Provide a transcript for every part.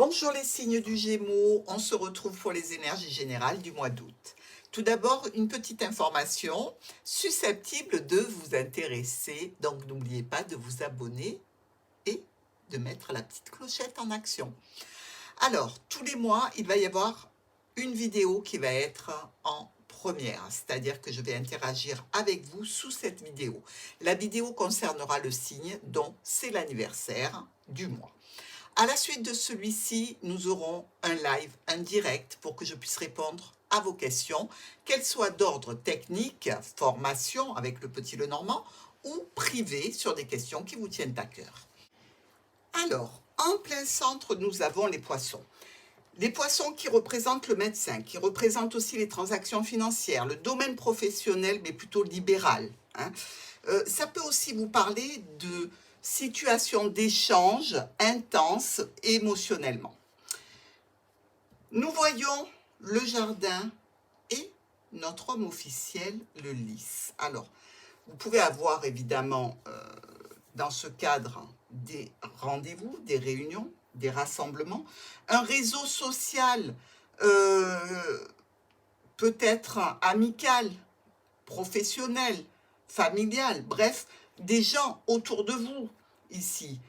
Bonjour les signes du Gémeaux, on se retrouve pour les énergies générales du mois d'août. Tout d'abord, une petite information susceptible de vous intéresser, donc n'oubliez pas de vous abonner et de mettre la petite clochette en action. Alors, tous les mois, il va y avoir une vidéo qui va être en première, c'est-à-dire que je vais interagir avec vous sous cette vidéo. La vidéo concernera le signe dont c'est l'anniversaire du mois. À la suite de celui-ci, nous aurons un live, un direct pour que je puisse répondre à vos questions, qu'elles soient d'ordre technique, formation avec le petit Lenormand, ou privé sur des questions qui vous tiennent à cœur. Alors, en plein centre, nous avons les poissons. Les poissons qui représentent le médecin, qui représentent aussi les transactions financières, le domaine professionnel, mais plutôt libéral. Ça peut aussi vous parler de situations d'échange intenses émotionnellement. Nous voyons le jardin et notre homme officiel, le lys. Alors, vous pouvez avoir évidemment dans ce cadre des rendez-vous, des réunions, des rassemblements, un réseau social peut-être amical, professionnel, familial, bref, des gens autour de vous ici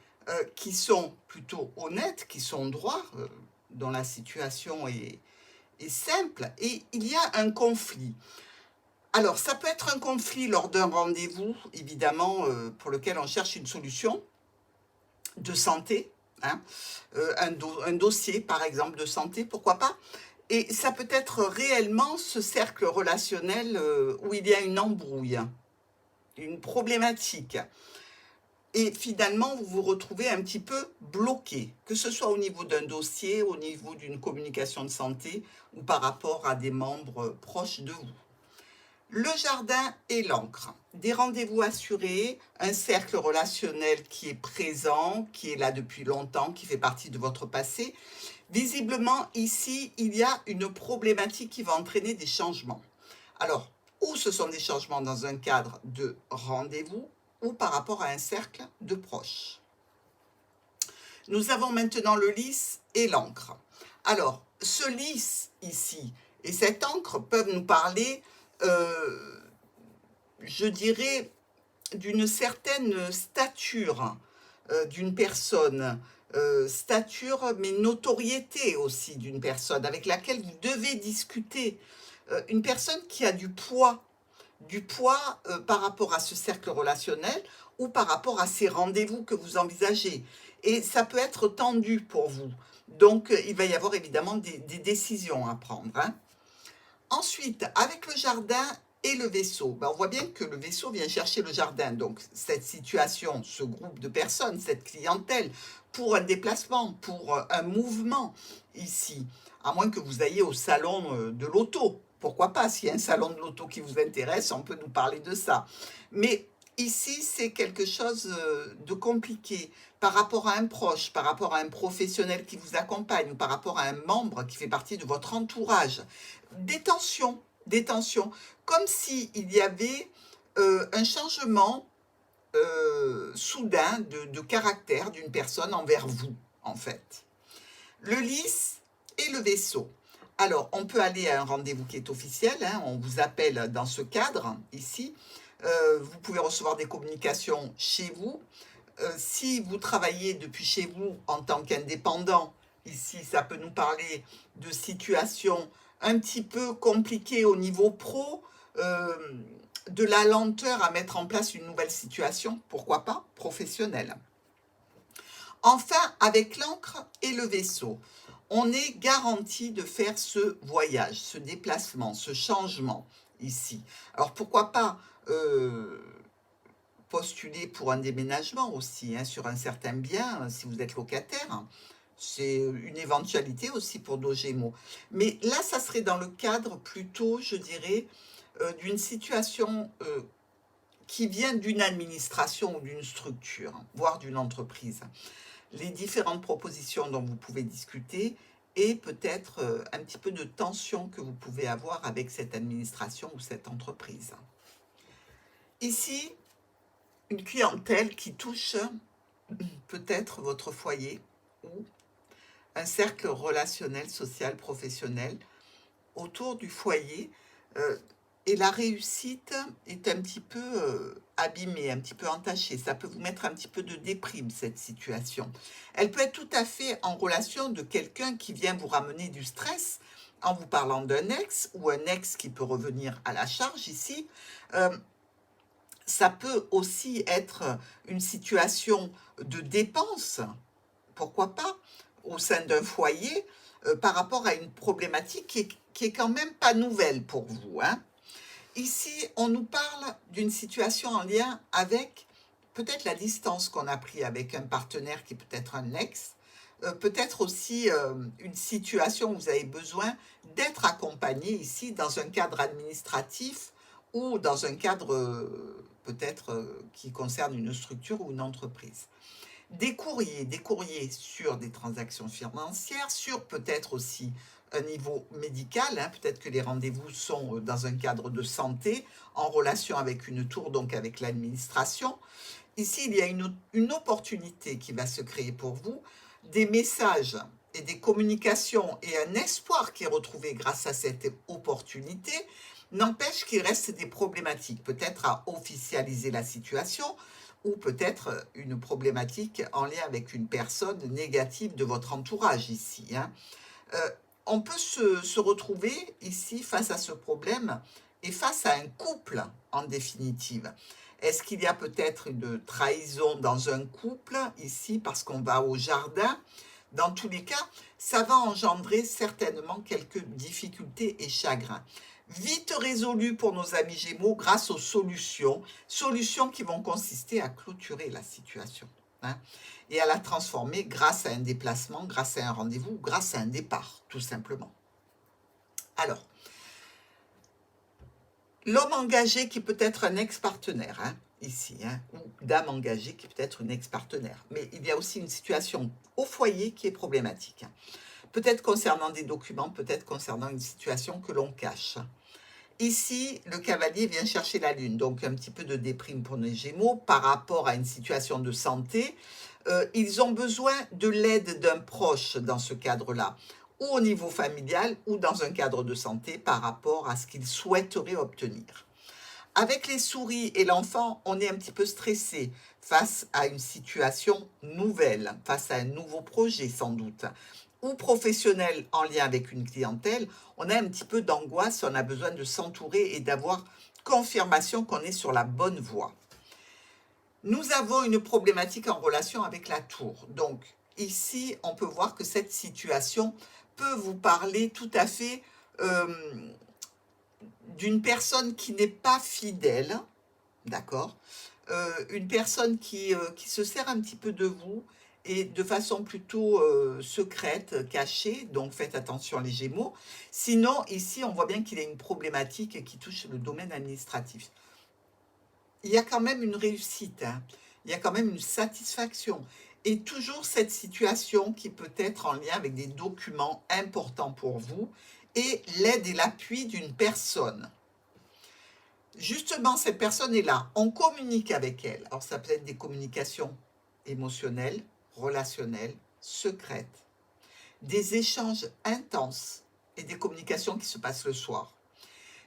qui sont plutôt honnêtes, qui sont droits, dont la situation est simple, et il y a un conflit. Alors, ça peut être un conflit lors d'un rendez-vous, évidemment, pour lequel on cherche une solution de santé, un dossier, par exemple, de santé, pourquoi pas. Et ça peut être réellement ce cercle relationnel où il y a une embrouille, une problématique. Et finalement, vous vous retrouvez un petit peu bloqué, que ce soit au niveau d'un dossier, au niveau d'une communication de santé ou par rapport à des membres proches de vous. Le jardin et l'encre, des rendez-vous assurés, un cercle relationnel qui est présent, qui est là depuis longtemps, qui fait partie de votre passé. Visiblement, ici, il y a une problématique qui va entraîner des changements. Alors, ou ce sont des changements dans un cadre de rendez-vous, ou par rapport à un cercle de proches. Nous avons maintenant le lys et l'encre. Alors, ce lys ici et cette encre peuvent nous parler, je dirais, d'une certaine stature d'une personne, stature mais notoriété aussi d'une personne avec laquelle vous devez discuter, une personne qui a du poids par rapport à ce cercle relationnel ou par rapport à ces rendez-vous que vous envisagez. Et ça peut être tendu pour vous. Donc, il va y avoir évidemment des décisions à prendre. Ensuite, avec le jardin et le vaisseau, on voit bien que le vaisseau vient chercher le jardin. Donc, cette situation, ce groupe de personnes, cette clientèle, pour un déplacement, pour un mouvement ici, à moins que vous ayez au salon de l'auto. Pourquoi pas, s'il y a un salon de l'auto qui vous intéresse, on peut nous parler de ça. Mais ici, c'est quelque chose de compliqué par rapport à un proche, par rapport à un professionnel qui vous accompagne ou par rapport à un membre qui fait partie de votre entourage. Des tensions, comme s'il y avait un changement soudain de caractère d'une personne envers vous, en fait. Le lys et le vaisseau. Alors, on peut aller à un rendez-vous qui est officiel, on vous appelle dans ce cadre, ici. Vous pouvez recevoir des communications chez vous. Si vous travaillez depuis chez vous en tant qu'indépendant, ici, ça peut nous parler de situations un petit peu compliquées au niveau pro, de la lenteur à mettre en place une nouvelle situation, pourquoi pas, professionnelle. Enfin, avec l'encre et le vaisseau, on est garanti de faire ce voyage, ce déplacement, ce changement ici. Alors pourquoi pas postuler pour un déménagement aussi sur un certain bien si vous êtes locataire. C'est une éventualité aussi pour nos Gémeaux. Mais là, ça serait dans le cadre plutôt, je dirais, d'une situation qui vient d'une administration ou d'une structure, voire d'une entreprise. Les différentes propositions dont vous pouvez discuter et peut-être un petit peu de tension que vous pouvez avoir avec cette administration ou cette entreprise. Ici, une clientèle qui touche peut-être votre foyer ou un cercle relationnel, social, professionnel autour du foyer. euh, et la réussite est un petit peu abîmée, un petit peu entachée. Ça peut vous mettre un petit peu de déprime, cette situation. Elle peut être tout à fait en relation de quelqu'un qui vient vous ramener du stress en vous parlant d'un ex ou un ex qui peut revenir à la charge ici. Euh, Ça peut aussi être une situation de dépense, pourquoi pas, au sein d'un foyer, par rapport à une problématique qui est quand même pas nouvelle pour vous, hein. Ici, on nous parle d'une situation en lien avec peut-être la distance qu'on a pris avec un partenaire qui peut être un ex, peut-être aussi une situation où vous avez besoin d'être accompagné ici dans un cadre administratif ou dans un cadre peut-être qui concerne une structure ou une entreprise. Des courriers sur des transactions financières, sur peut-être aussi un niveau médical, hein, peut-être que les rendez-vous sont dans un cadre de santé, en relation avec une tour, donc avec l'administration. Ici, il y a une opportunité qui va se créer pour vous, des messages et des communications et un espoir qui est retrouvé grâce à cette opportunité. N'empêche qu'il reste des problématiques, peut-être à officialiser la situation ou peut-être une problématique en lien avec une personne négative de votre entourage ici, hein. Euh, on peut se retrouver ici face à ce problème et face à un couple en définitive. Est-ce qu'il y a peut-être une trahison dans un couple ici parce qu'on va au jardin? Dans tous les cas, ça va engendrer certainement quelques difficultés et chagrins. Vite résolues pour nos amis Gémeaux grâce aux solutions qui vont consister à clôturer la situation, hein, et à la transformer grâce à un déplacement, grâce à un rendez-vous, grâce à un départ, tout simplement. Alors, l'homme engagé qui peut être un ex-partenaire, hein, ici, hein, ou dame engagée qui peut être une ex-partenaire. Mais il y a aussi une situation au foyer qui est problématique. Peut-être concernant des documents, peut-être concernant une situation que l'on cache. Ici, le cavalier vient chercher la lune, donc un petit peu de déprime pour les Gémeaux par rapport à une situation de santé. Ils ont besoin de l'aide d'un proche dans ce cadre-là, ou au niveau familial, ou dans un cadre de santé par rapport à ce qu'ils souhaiteraient obtenir. Avec les souris et l'enfant, on est un petit peu stressé face à une situation nouvelle, face à un nouveau projet sans doute, ou professionnel en lien avec une clientèle. On a un petit peu d'angoisse, on a besoin de s'entourer et d'avoir confirmation qu'on est sur la bonne voie. Nous avons une problématique en relation avec la tour. Donc ici, on peut voir que cette situation peut vous parler tout à fait d'une personne qui n'est pas fidèle, d'accord, une personne qui se sert un petit peu de vous et de façon plutôt secrète, cachée, donc faites attention les Gémeaux. Sinon, ici, on voit bien qu'il y a une problématique qui touche le domaine administratif. Il y a quand même une réussite, hein. Il y a quand même une satisfaction. Et toujours cette situation qui peut être en lien avec des documents importants pour vous et l'aide et l'appui d'une personne. Justement, cette personne est là, on communique avec elle. Alors ça peut être des communications émotionnelles, relationnelles, secrètes, des échanges intenses et des communications qui se passent le soir.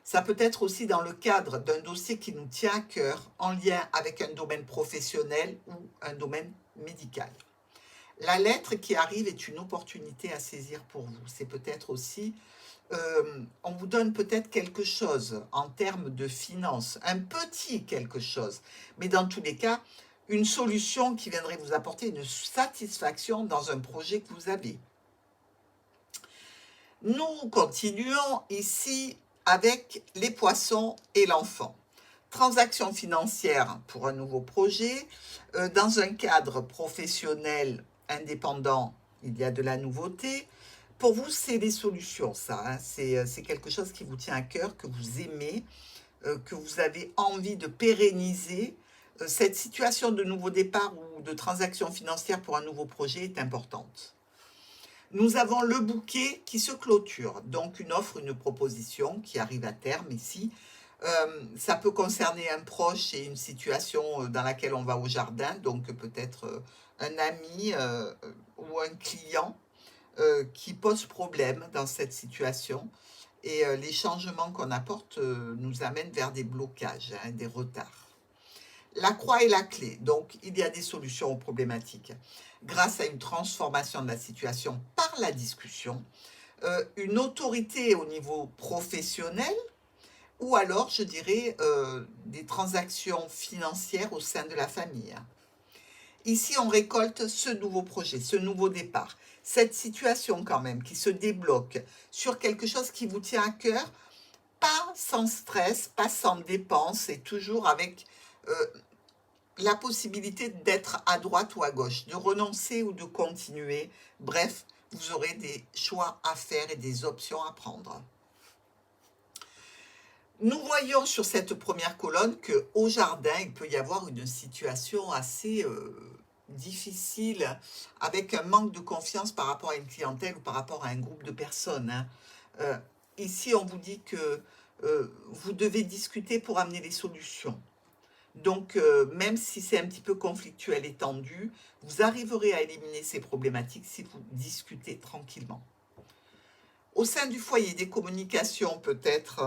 Ça peut être aussi dans le cadre d'un dossier qui nous tient à cœur, en lien avec un domaine professionnel ou un domaine médical. La lettre qui arrive est une opportunité à saisir pour vous. C'est peut-être aussi, on vous donne peut-être quelque chose en termes de finances, un petit quelque chose, mais dans tous les cas, une solution qui viendrait vous apporter une satisfaction dans un projet que vous avez. Nous continuons ici avec les poissons et l'enfant. Transaction financière pour un nouveau projet. Dans un cadre professionnel indépendant, il y a de la nouveauté. Pour vous, c'est des solutions, ça, hein. C'est quelque chose qui vous tient à cœur, que vous aimez, que vous avez envie de pérenniser. Cette situation de nouveau départ ou de transaction financière pour un nouveau projet est importante. Nous avons le bouquet qui se clôture, donc une offre, une proposition qui arrive à terme ici. Ça peut concerner un proche et une situation dans laquelle on va au jardin, donc peut-être un ami ou un client qui pose problème dans cette situation. Et les changements qu'on apporte nous amènent vers des blocages, hein, des retards. La croix est la clé, donc il y a des solutions aux problématiques. Grâce à une transformation de la situation par la discussion, une autorité au niveau professionnel, ou alors, je dirais, des transactions financières au sein de la famille. Ici, on récolte ce nouveau projet, ce nouveau départ, cette situation quand même qui se débloque sur quelque chose qui vous tient à cœur, pas sans stress, pas sans dépense, et toujours avec la possibilité d'être à droite ou à gauche, de renoncer ou de continuer. Bref, vous aurez des choix à faire et des options à prendre. Nous voyons sur cette première colonne qu'au jardin, il peut y avoir une situation assez difficile, avec un manque de confiance par rapport à une clientèle ou par rapport à un groupe de personnes, hein. Euh, Ici, on vous dit que vous devez discuter pour amener les solutions. Donc, même si c'est un petit peu conflictuel et tendu, vous arriverez à éliminer ces problématiques si vous discutez tranquillement. Au sein du foyer, des communications peut-être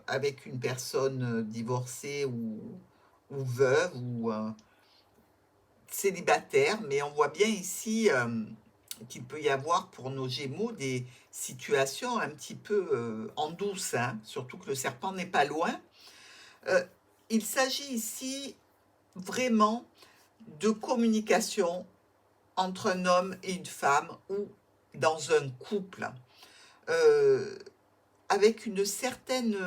avec une personne divorcée ou veuve ou célibataire, mais on voit bien ici qu'il peut y avoir pour nos Gémeaux des situations un petit peu en douce, hein, surtout que le serpent n'est pas loin. Euh, il s'agit ici vraiment de communication entre un homme et une femme ou dans un couple, euh, avec une certaine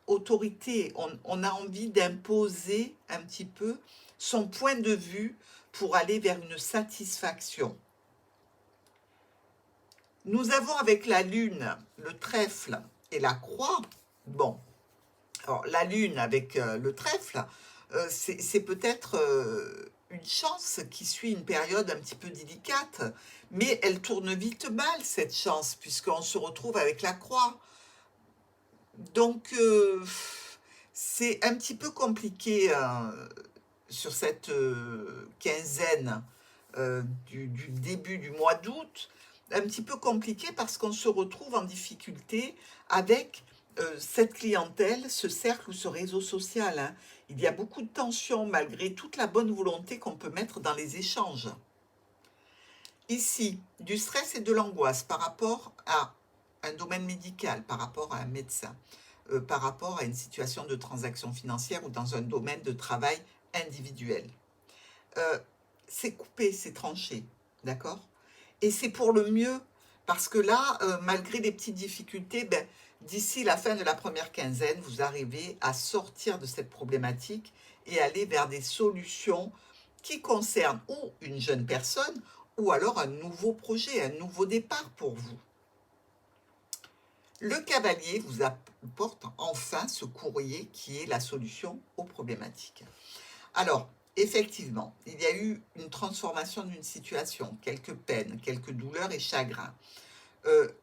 autorité. On a envie d'imposer un petit peu son point de vue pour aller vers une satisfaction. Nous avons avec la lune, le trèfle et la croix. Bon, alors la lune avec le trèfle, c'est peut-être une chance qui suit une période un petit peu délicate, mais elle tourne vite mal cette chance, puisqu'on se retrouve avec la croix. Donc, c'est un petit peu compliqué sur cette quinzaine du début du mois d'août, un petit peu compliqué parce qu'on se retrouve en difficulté avec cette clientèle, ce cercle ou ce réseau social, hein. Il y a beaucoup de tensions malgré toute la bonne volonté qu'on peut mettre dans les échanges. Ici, du stress et de l'angoisse par rapport à un domaine médical, par rapport à un médecin, par rapport à une situation de transaction financière ou dans un domaine de travail individuel. Euh, c'est coupé, c'est tranché, d'accord? Et c'est pour le mieux, parce que là, malgré les petites difficultés, ben, d'ici la fin de la première quinzaine, vous arrivez à sortir de cette problématique et aller vers des solutions qui concernent ou une jeune personne ou alors un nouveau projet, un nouveau départ pour vous. Le cavalier vous apporte enfin ce courrier qui est la solution aux problématiques. Alors, effectivement, il y a eu une transformation d'une situation, quelques peines, quelques douleurs et chagrins.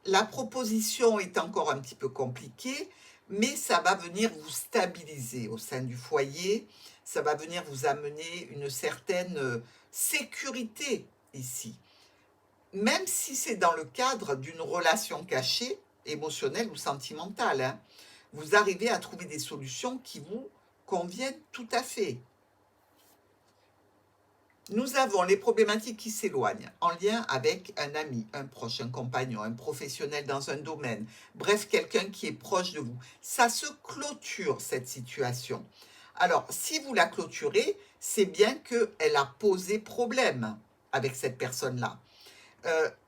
La proposition est encore un petit peu compliquée, mais ça va venir vous stabiliser au sein du foyer, ça va venir vous amener une certaine sécurité ici. Même si c'est dans le cadre d'une relation cachée, émotionnelle ou sentimentale, hein, vous arrivez à trouver des solutions qui vous conviennent tout à fait. Nous avons les problématiques qui s'éloignent en lien avec un ami, un proche, un compagnon, un professionnel dans un domaine, bref, quelqu'un qui est proche de vous. Ça se clôture, cette situation. Alors, si vous la clôturez, c'est bien qu'elle a posé problème avec cette personne-là.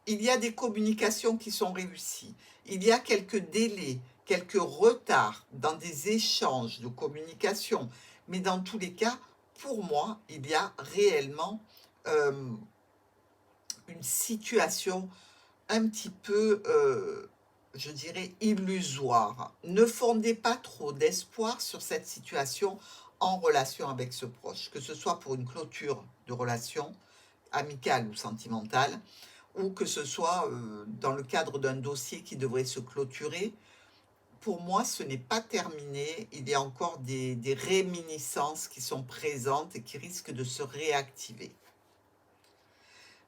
Il y a des communications qui sont réussies. Il y a quelques délais, quelques retards dans des échanges de communication. Mais dans tous les cas, pour moi, il y a réellement euh, une situation un petit peu, je dirais, illusoire. Ne fondez pas trop d'espoir sur cette situation en relation avec ce proche, que ce soit pour une clôture de relation amicale ou sentimentale, ou que ce soit dans le cadre d'un dossier qui devrait se clôturer. Pour moi, ce n'est pas terminé. Il y a encore des réminiscences qui sont présentes et qui risquent de se réactiver.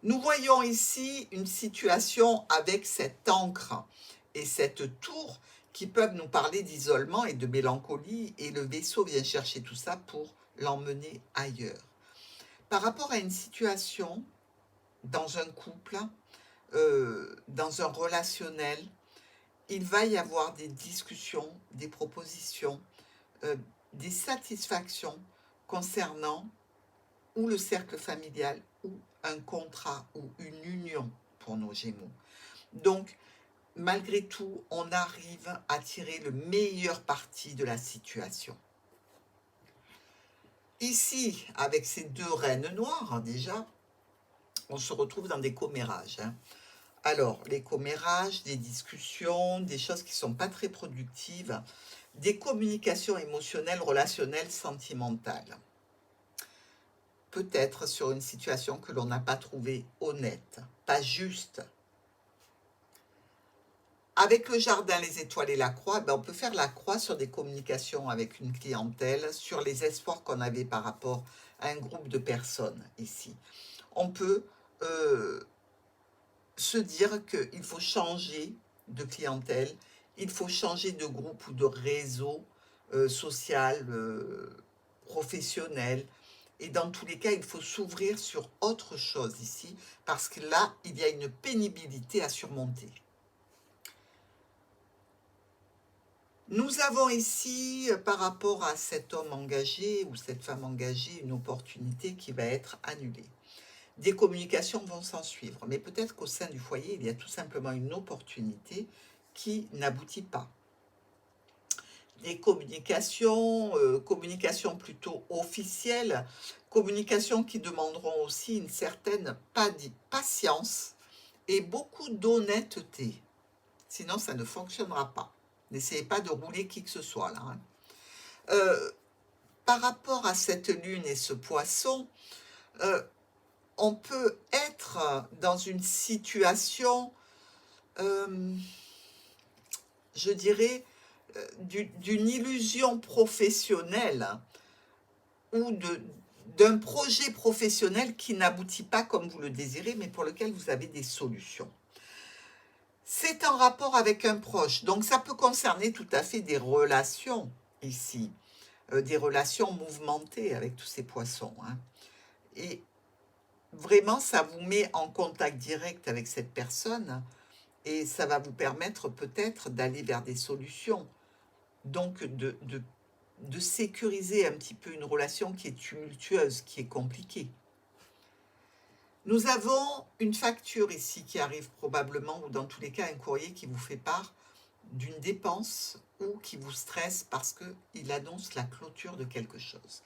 Nous voyons ici une situation avec cette encre et cette tour qui peuvent nous parler d'isolement et de mélancolie, et le vaisseau vient chercher tout ça pour l'emmener ailleurs. Par rapport à une situation dans un couple, dans un relationnel, il va y avoir des discussions, des propositions, des satisfactions concernant ou le cercle familial ou un contrat ou une union pour nos Gémeaux. Donc, malgré tout, on arrive à tirer le meilleur parti de la situation. Ici, avec ces deux reines noires, déjà, on se retrouve dans des commérages. Alors, les commérages, des discussions, des choses qui ne sont pas très productives, des communications émotionnelles, relationnelles, sentimentales. Peut-être sur une situation que l'on n'a pas trouvée honnête, pas juste. Avec le jardin, les étoiles et la croix, on peut faire la croix sur des communications avec une clientèle, sur les espoirs qu'on avait par rapport à un groupe de personnes ici. On peut se dire qu'il faut changer de clientèle, il faut changer de groupe ou de réseau social, professionnel. Et dans tous les cas, il faut s'ouvrir sur autre chose ici, parce que là, il y a une pénibilité à surmonter. Nous avons ici, par rapport à cet homme engagé ou cette femme engagée, une opportunité qui va être annulée. Des communications vont s'en suivre, mais peut-être qu'au sein du foyer, il y a tout simplement une opportunité qui n'aboutit pas. Des communications, communications plutôt officielles, communications qui demanderont aussi une certaine patience et beaucoup d'honnêteté. Sinon, ça ne fonctionnera pas. N'essayez pas de rouler qui que ce soit là. Par rapport à cette lune et ce poisson, on peut être dans une situation, je dirais, d'une illusion professionnelle ou d'un projet professionnel qui n'aboutit pas comme vous le désirez, mais pour lequel vous avez des solutions. C'est en rapport avec un proche, donc ça peut concerner tout à fait des relations ici, des relations mouvementées avec tous ces poissons. Et vraiment, ça vous met en contact direct avec cette personne et ça va vous permettre peut-être d'aller vers des solutions. Donc, de sécuriser un petit peu une relation qui est tumultueuse, qui est compliquée. Nous avons une facture ici qui arrive probablement, ou dans tous les cas un courrier qui vous fait part d'une dépense ou qui vous stresse parce qu'il annonce la clôture de quelque chose.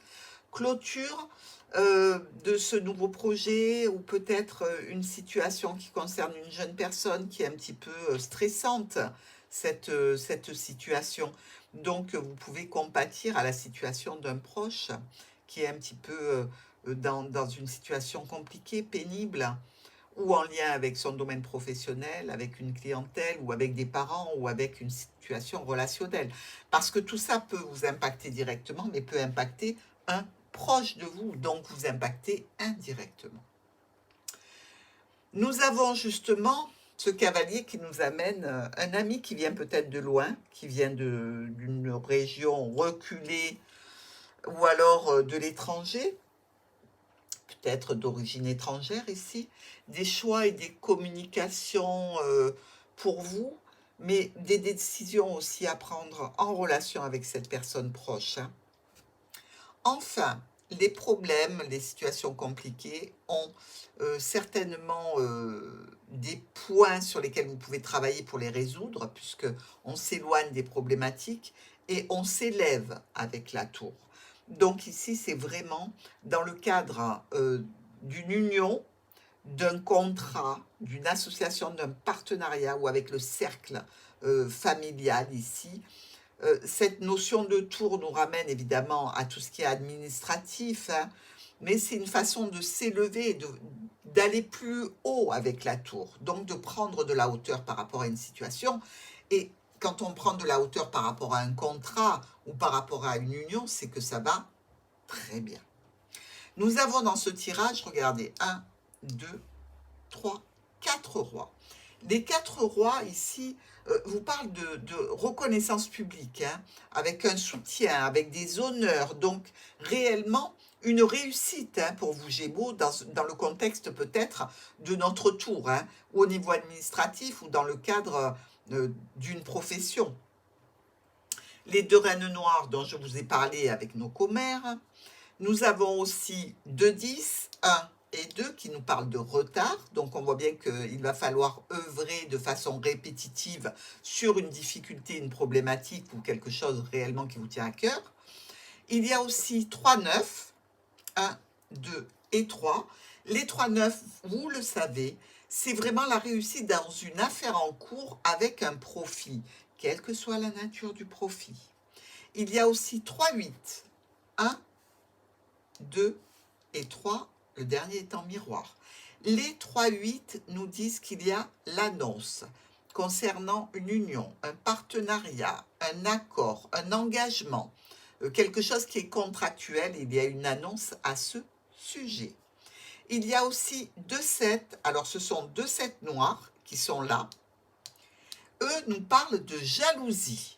Clôture de ce nouveau projet ou peut-être une situation qui concerne une jeune personne qui est un petit peu stressante, cette situation. Donc, vous pouvez compatir à la situation d'un proche qui est un petit peu dans une situation compliquée, pénible, ou en lien avec son domaine professionnel, avec une clientèle, ou avec des parents, ou avec une situation relationnelle. Parce que tout ça peut vous impacter directement, mais peut impacter un proche de vous, donc vous impacter indirectement. Nous avons justement ce cavalier qui nous amène un ami qui vient peut-être de loin, qui vient d'une région reculée, ou alors de l'étranger, peut-être d'origine étrangère ici, des choix et des communications pour vous, mais des décisions aussi à prendre en relation avec cette personne proche. Enfin, les problèmes, les situations compliquées ont certainement des points sur lesquels vous pouvez travailler pour les résoudre, puisque on s'éloigne des problématiques et on s'élève avec la tour. Donc ici, c'est vraiment dans le cadre d'une union, d'un contrat, d'une association, d'un partenariat ou avec le cercle familial ici. Cette notion de tour nous ramène évidemment à tout ce qui est administratif, mais c'est une façon de s'élever, d'aller plus haut avec la tour, donc de prendre de la hauteur par rapport à une situation. Et quand on prend de la hauteur par rapport à un contrat ou par rapport à une union, c'est que ça va très bien. Nous avons dans ce tirage, regardez, 1, 2, 3, 4 rois. Les 4 rois ici vous parlent de reconnaissance publique, hein, avec un soutien, avec des honneurs, donc réellement une réussite, hein, pour vous Gémeaux, dans le contexte peut-être de notre tour, hein, ou au niveau administratif ou dans le cadre d'une profession. Les 2 reines noires dont je vous ai parlé avec nos commères. Nous avons aussi 2, 10, 1 et 2 qui nous parlent de retard. Donc on voit bien qu'il va falloir œuvrer de façon répétitive sur une difficulté, une problématique ou quelque chose réellement qui vous tient à cœur. Il y a aussi 3, 9, 1, 2 et 3. Les 3, 9, vous le savez, c'est vraiment la réussite dans une affaire en cours avec un profit, quelle que soit la nature du profit. Il y a aussi 3, 8, 1, 2 et 3, le dernier est en miroir. Les 3, 8 nous disent qu'il y a l'annonce concernant une union, un partenariat, un accord, un engagement, quelque chose qui est contractuel, il y a une annonce à ce sujet. Il y a aussi 2, 7, alors ce sont 2, 7 noirs qui sont là. Eux nous parlent de jalousie.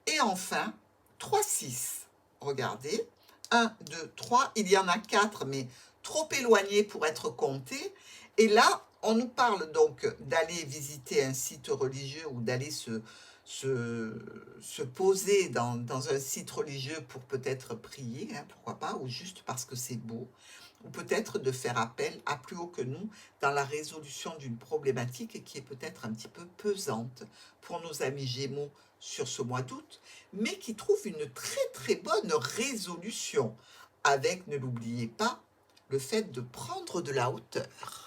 Et enfin, 3, 6, regardez, 1, 2, 3, il y en a 4, mais trop éloignés pour être comptés. Et là, on nous parle donc d'aller visiter un site religieux ou d'aller se poser dans un site religieux pour peut-être prier, hein, pourquoi pas, ou juste parce que c'est beau, ou peut-être de faire appel à plus haut que nous dans la résolution d'une problématique qui est peut-être un petit peu pesante pour nos amis Gémeaux sur ce mois d'août, mais qui trouve une très très bonne résolution avec, ne l'oubliez pas, le fait de prendre de la hauteur.